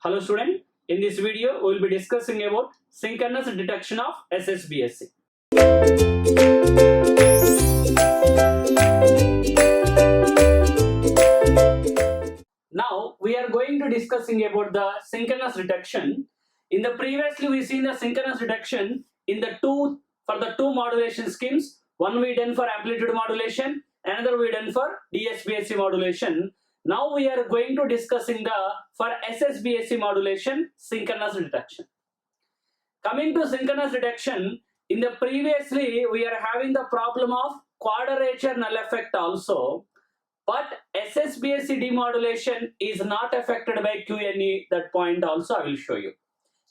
Hello student, in this video we will be discussing about synchronous detection of SSBSC. Now we are going to discussing about the synchronous detection. In the previously we seen the synchronous detection in the two modulation schemes. One we done for amplitude modulation, another we done for DSBSC modulation. Now we are going to discussing the for SSBSC modulation synchronous detection. Coming to synchronous detection, in the previously we are having the problem of quadrature null effect also, but SSBSC demodulation is not affected by QNE. That point also I will show you.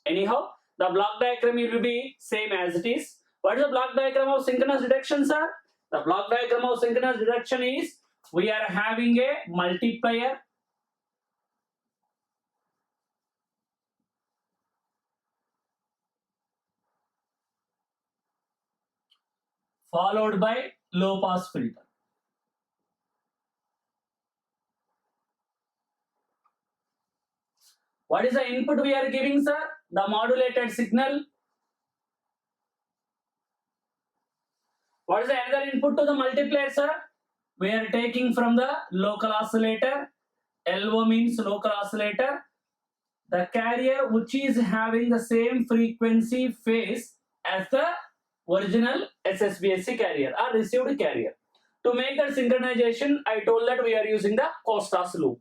Anyhow, the block diagram will be same as it is. What is the block diagram of synchronous detection, sir? The block diagram of synchronous detection is we are having a multiplier followed by low pass filter. What is the input we are giving, sir? The modulated signal. What is the another input to the multiplier, sir? We are taking from the local oscillator. LO means local oscillator. The carrier which is having the same frequency phase as the original SSBSC carrier or received carrier. To make that synchronization, I told that we are using the Costas loop.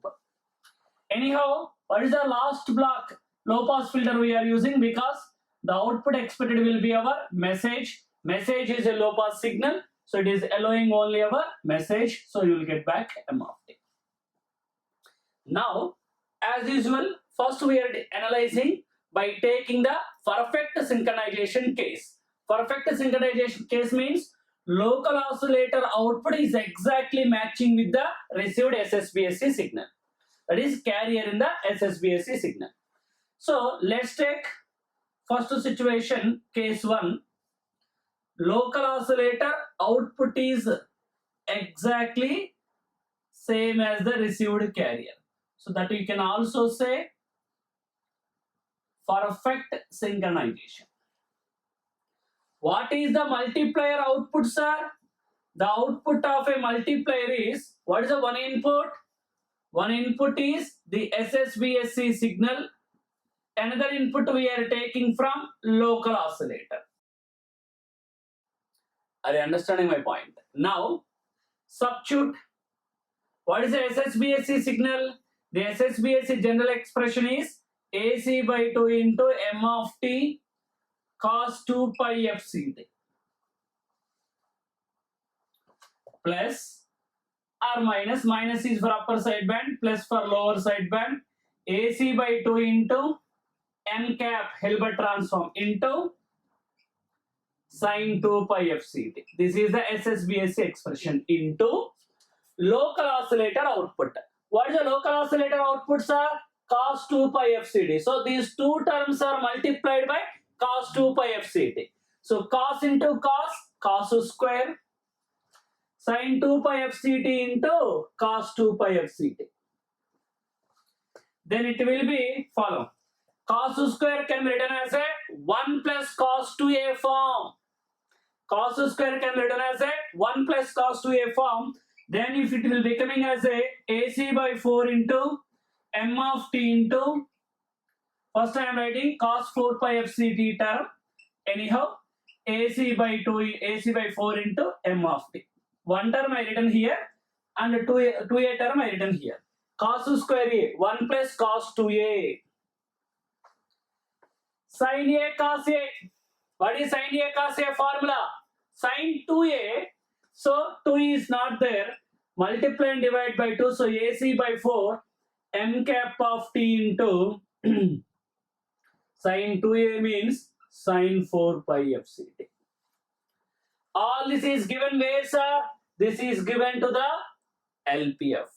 Anyhow, what is the last block? Low pass filter we are using because the output expected will be our message. Message is a low pass signal, so it is allowing only our message, so you will get back M of t. Now, as usual, first we are analyzing by taking the perfect synchronization case. Perfect synchronization case means local oscillator output is exactly matching with the received SSBSC signal. That is carrier in the SSBSC signal. So let's take first situation, case 1. Local oscillator output is exactly same as the received carrier. So that you can also say perfect synchronization. What is the multiplier output, sir? The output of a multiplier is, what is the one input? One input is the SSBSC signal. Another input we are taking from local oscillator. Are you understanding my point? Now, substitute. What is the SSBSC signal? The SSBSC general expression is AC by 2 into M of t cos 2 pi FCT plus or minus, minus is for upper sideband, plus for lower sideband, AC by 2 into n cap Hilbert transform into sin 2 pi FCT. This is the SSBSC expression into local oscillator output. What is the local oscillator output, sir? Cos 2 pi FCT. So these two terms are multiplied by cos 2 pi FCT. So cos into cos square, sin 2 pi FCT into cos 2 pi FCT. Then it will be follow. Cos square can be written as a 1 plus cos 2a form. Cos square can be written as a 1 plus cos 2a form. Then if it will becoming as a AC by 4 into M of t into, first I am writing cos 4 pi FCT term. Anyhow, AC by 4 into M of t. One term I written here and 2a term I written here. Cos square a, 1 plus cos 2a. Sin a cos a. What is sin a cos a formula? Sin 2a. So 2 is not there. Multiply and divide by 2. So AC by 4 M cap of t into sin 2a means sin 4 pi FCT. All this is given where, sir? This is given to the LPF.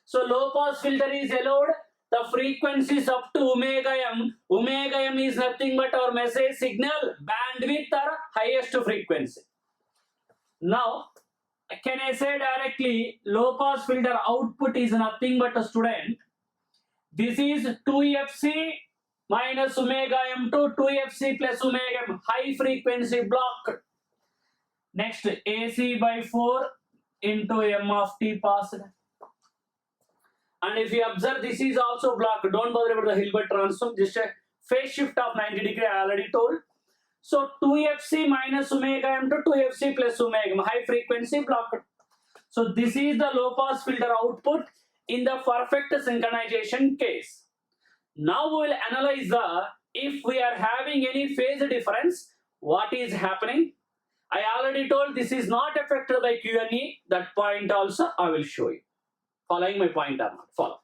So low pass filter is allowed. The frequencies up to omega m. Omega m is nothing but our message signal bandwidth or highest frequency. Now, can I say directly low pass filter output is nothing but a student This is 2fc minus omega m to 2fc plus omega m, high frequency block. Next, AC by 4 into m of t passed. And if you observe, this is also blocked. Don't bother about the Hilbert transform. Just a phase shift of 90 degree, I already told. So 2fc minus omega m to 2fc plus omega m, high frequency blocked. So this is the low pass filter output in the perfect synchronization case. Now we will analyze the, if we are having any phase difference, what is happening. I already told this is not affected by QNE. That point also I will show you. Following my point or not? Follow.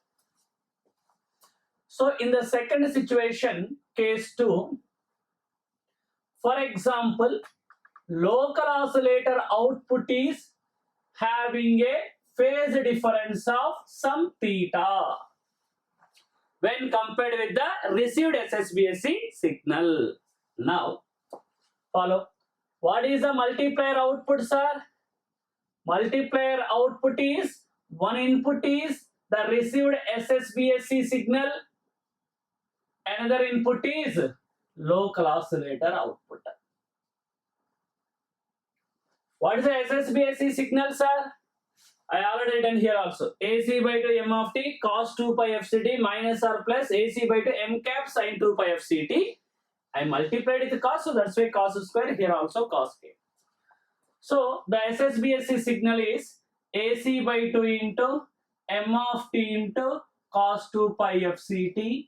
So in the second situation, case 2, for example, local oscillator output is having a phase difference of some theta when compared with the received SSBSC signal. Now, follow. What is the multiplier output, sir? Multiplier output is, one input is the received SSBSC signal, another input is local oscillator output. What is the SSBSC signal, sir? I already written here also. AC by 2 m of t cos 2 pi fct minus or plus AC by 2 m cap sin 2 pi fct. I multiplied with cos, so that's why cos square, here also cos k. So the SSBSC signal is AC by 2 into m of t into cos 2 pi fct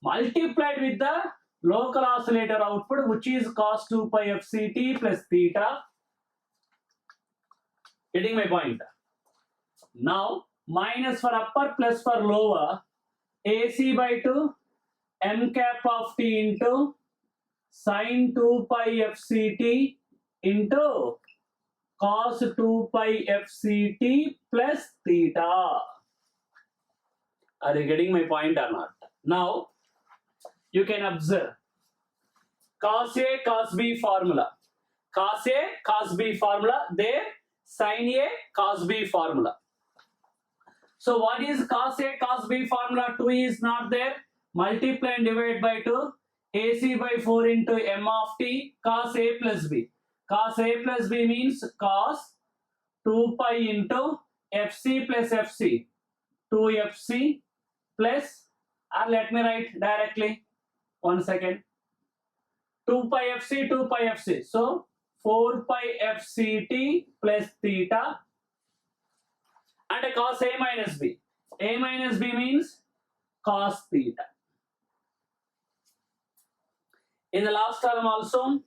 multiplied with the local oscillator output, which is cos 2 pi fct plus theta. Getting my point? Now minus for upper, plus for lower. AC by 2 m cap of t into sin 2 pi fct into cos 2 pi fct plus theta. Are you getting my point or not? Now you can observe cos A cos B formula. Cos A cos B formula there, sin A cos B formula. So what is cos A cos B formula? 2 is not there. Multiply and divide by 2. AC by 4 into m of t cos A plus B. Cos A plus B means cos 2 pi into fc plus fc. 2fc plus, or let me write directly. 1 second. 2 pi fc, 2 pi fc. So 4 pi fct plus theta and a cos A minus B. A minus B means cos theta. In the last term also,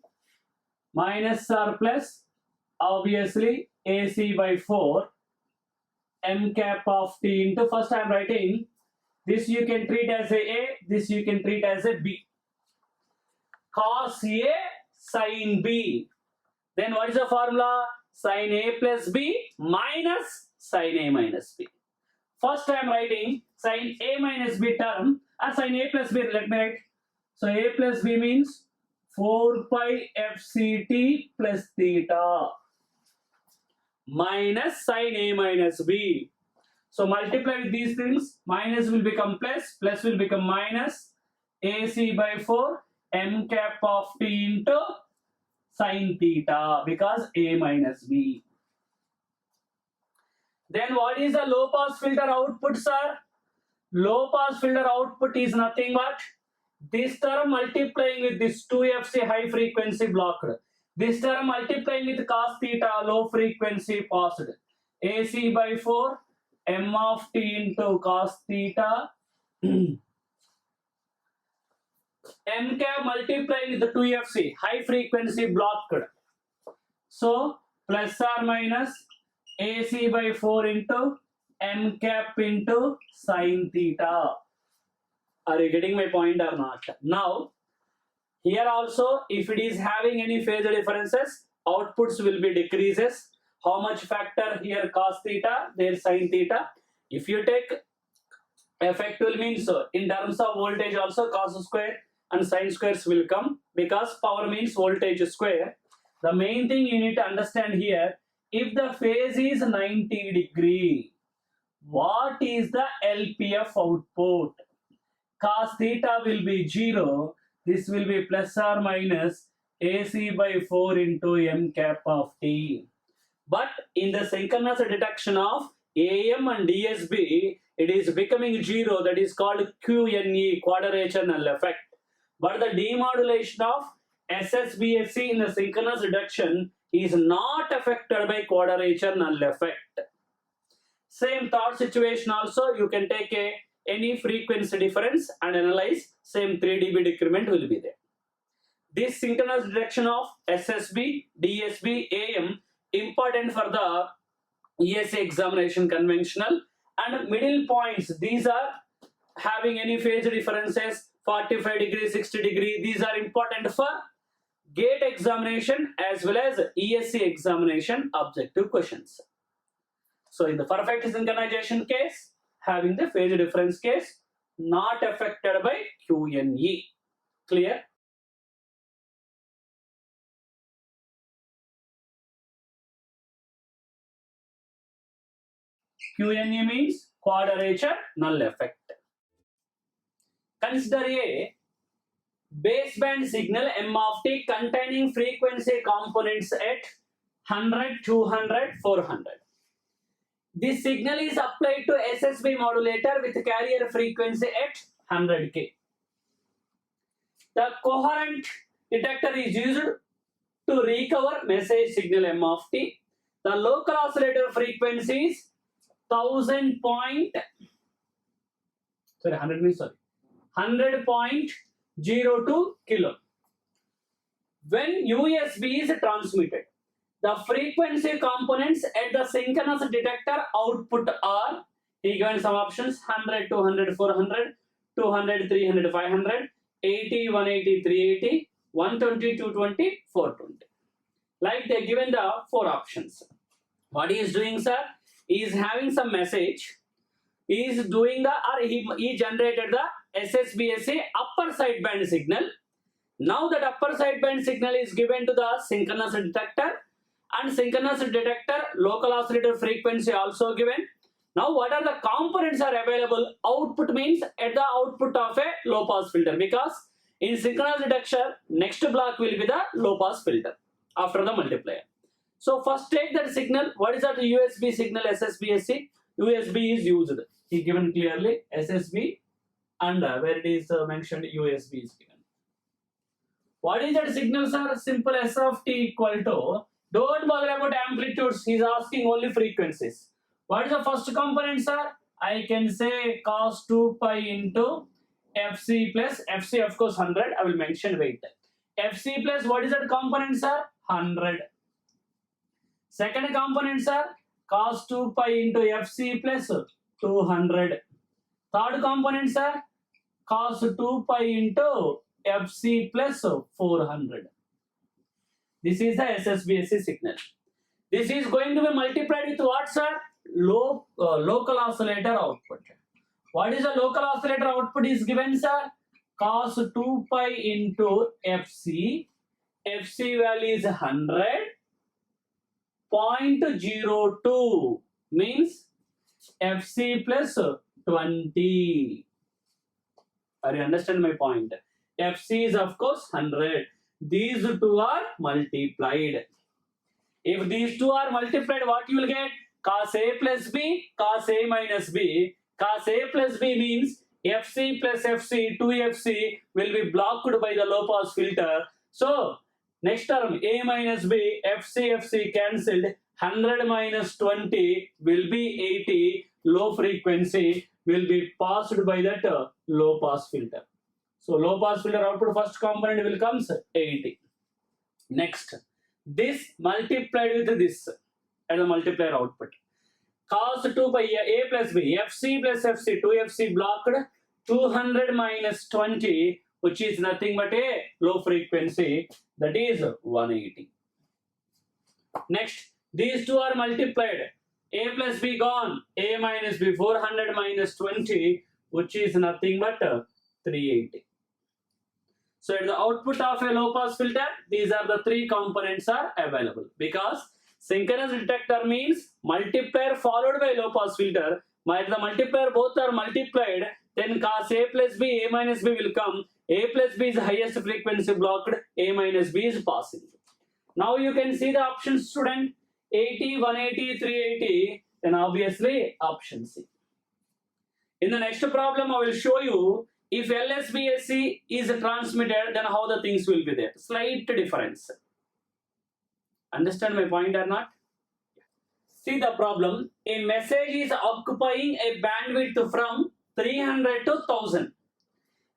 minus or plus, obviously AC by 4 m cap of t into, first I am writing, this you can treat as a, this you can treat as a B. Cos A sin B. Then what is the formula? Sin A plus B minus sin A minus B. First I am writing sin A minus B term, or sin A plus B, let me write. So A plus B means 4 pi fct plus theta minus sin A minus B. So multiply with these things, minus will become plus, plus will become minus, AC by 4 m cap of t into sin theta, because A minus B. Then what is the low pass filter output, sir? Low pass filter output is nothing but this term multiplying with this 2fc high frequency blocked. This term multiplying with cos theta low frequency passed. AC by 4 m of t into cos theta m cap multiplying with the 2fc high frequency blocked. So plus or minus AC by 4 into m cap into sin theta. Are you getting my point or not? Now here also, if it is having any phase differences, outputs will be decreases. How much factor? Here cos theta, there sin theta. If you take effect will mean, so in terms of voltage also cos square and sin squares will come, because power means voltage square. The main thing you need to understand here, if the phase is 90 degree, What is the LPF output? Cos theta will be 0. This will be plus or minus AC by 4 into M cap of T. But in the synchronous detection of AM and DSB, it is becoming 0. That is called QNE, quadrature null effect. But the demodulation of SSBSC in the synchronous detection is not affected by quadrature null effect. Same thought situation also, you can take any frequency difference and analyze, same 3 dB decrement will be there. This synchronous detection of SSB, DSB, AM important for the ESA examination conventional, and middle points, these are having any phase differences 45 degree, 60 degree, these are important for GATE examination as well as ESC examination objective questions. So in the perfect synchronization case, having the phase difference case not affected by QNE. Clear? QNE means quadrature null effect. Consider a baseband signal M of t containing frequency components at 100, 200, 400. This signal is applied to SSB modulator with carrier frequency at 100K. The coherent detector is used to recover message signal M of t. The local oscillator frequency is 100.02 kilo. When USB is transmitted, the frequency components at the synchronous detector output are, he given some options, 100, 200, 400, 200, 300, 500, 80, 180, 380, 120, 220, 420. Like they given the 4 options. What he is doing, sir? He is having some message. He is doing the, or he generated the SSBSA upper sideband signal. Now that upper sideband signal is given to the synchronous detector, and synchronous detector local oscillator frequency also given. Now what are the components are available? Output means at the output of a low pass filter, because in synchronous detection next block will be the low pass filter after the multiplier. So first take that signal. What is that USB signal SSBSC? USB is used. He given clearly SSB, and where it is mentioned USB is given. What is that signal, sir? Simple S of t equal to, don't bother about amplitudes, he is asking only frequencies. What is the first component, sir? I can say cos 2 pi into FC plus, FC of course 100, I will mention wait. FC plus what is that component, sir? 100. Second component, sir, cos 2 pi into FC plus 200. Third component, sir, cos 2 pi into FC plus 400. This is the SSBSC signal. This is going to be multiplied with what, sir? Local oscillator output. What is the local oscillator output is given, sir? Cos 2 pi into FC. FC value is 100. 0.02 means FC plus 20. Are you understand my point? FC is of course 100. These two are multiplied. If these two are multiplied, what you will get? Cos A plus B, cos A minus B. Cos A plus B means FC plus FC, 2FC will be blocked by the low pass filter. So next term A minus B, FC cancelled. 100 minus 20 will be 80. Low frequency will be passed by that low pass filter. So low pass filter output first component will comes 80. Next, this multiplied with this at the multiplier output. Cos 2 by A plus B, FC plus FC, 2FC blocked, 200 minus 20, which is nothing but a low frequency, that is 180. Next, these two are multiplied. A plus B gone, A minus B, 400 minus 20, which is nothing but 380. So at the output of a low pass filter, these are the 3 components are available, because synchronous detector means multiplier followed by low pass filter. If the multiplier both are multiplied, then cos A plus B, A minus B will come. A plus B is highest frequency blocked, A minus B is passing. Now you can see the options, student. 80, 180, 380, then obviously option C. In the next problem, I will show you if LSBSC is transmitted, then how the things will be there. Slight difference. Understand my point or not? See the problem. A message is occupying a bandwidth from 300 to 1000.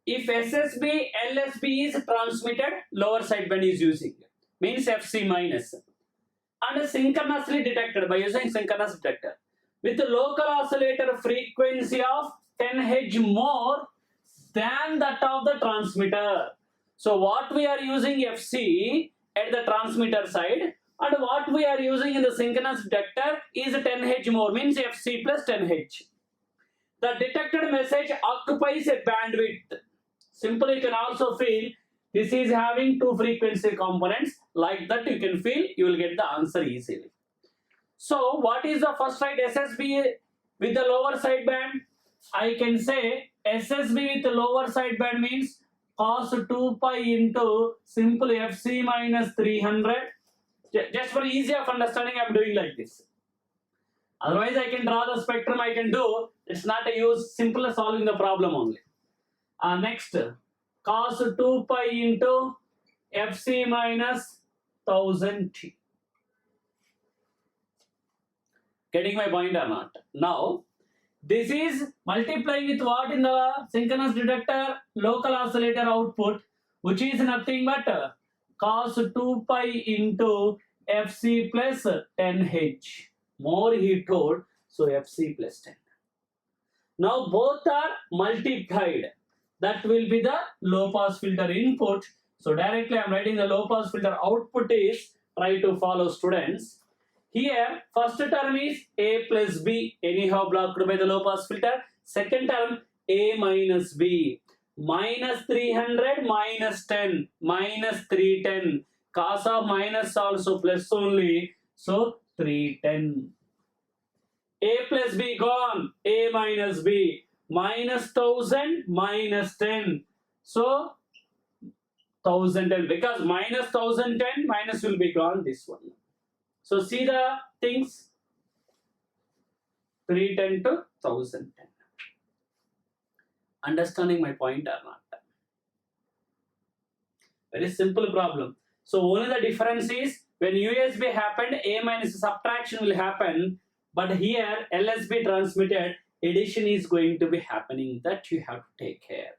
If SSB, LSB is transmitted, lower sideband is using. Means FC minus. And synchronously detected by using synchronous detector. With a local oscillator frequency of 10 Hz more than that of the transmitter. So what we are using FC at the transmitter side and what we are using in the synchronous detector is 10 Hz more, means FC plus 10 Hz. The detected message occupies a bandwidth. Simply you can also feel this is having two frequency components. Like that you can feel, you will get the answer easily. So what is the first side SSB with the lower sideband? I can say SSB with the lower sideband means cos 2 pi into simple FC minus 300. Just for easy of understanding, I am doing like this. Otherwise, I can draw the spectrum, I can do. It's not a use, simple solving the problem only. Next, cos 2 pi into FC minus 1000t. Getting my point or not? Now, this is multiplying with what in the synchronous detector? Local oscillator output, which is nothing but cos 2 pi into FC plus 10 H. More he told, so FC plus 10. Now both are multiplied. That will be the low pass filter input. So directly I am writing the low pass filter output is, try to follow students. Here first term is A plus B, anyhow blocked by the low pass filter. Second term A minus B. Minus 300 minus 10 minus 310. Cos of minus also plus only. So 310. A plus B gone. A minus B. Minus 1000 minus 10. So 1010. Because minus 1010 minus will be gone this one. So see the things. 310 to 1010. Understanding my point or not? Very simple problem. So only the difference is when USB happened, A minus subtraction will happen, but here LSB transmitted, addition is going to be happening. That you have to take care.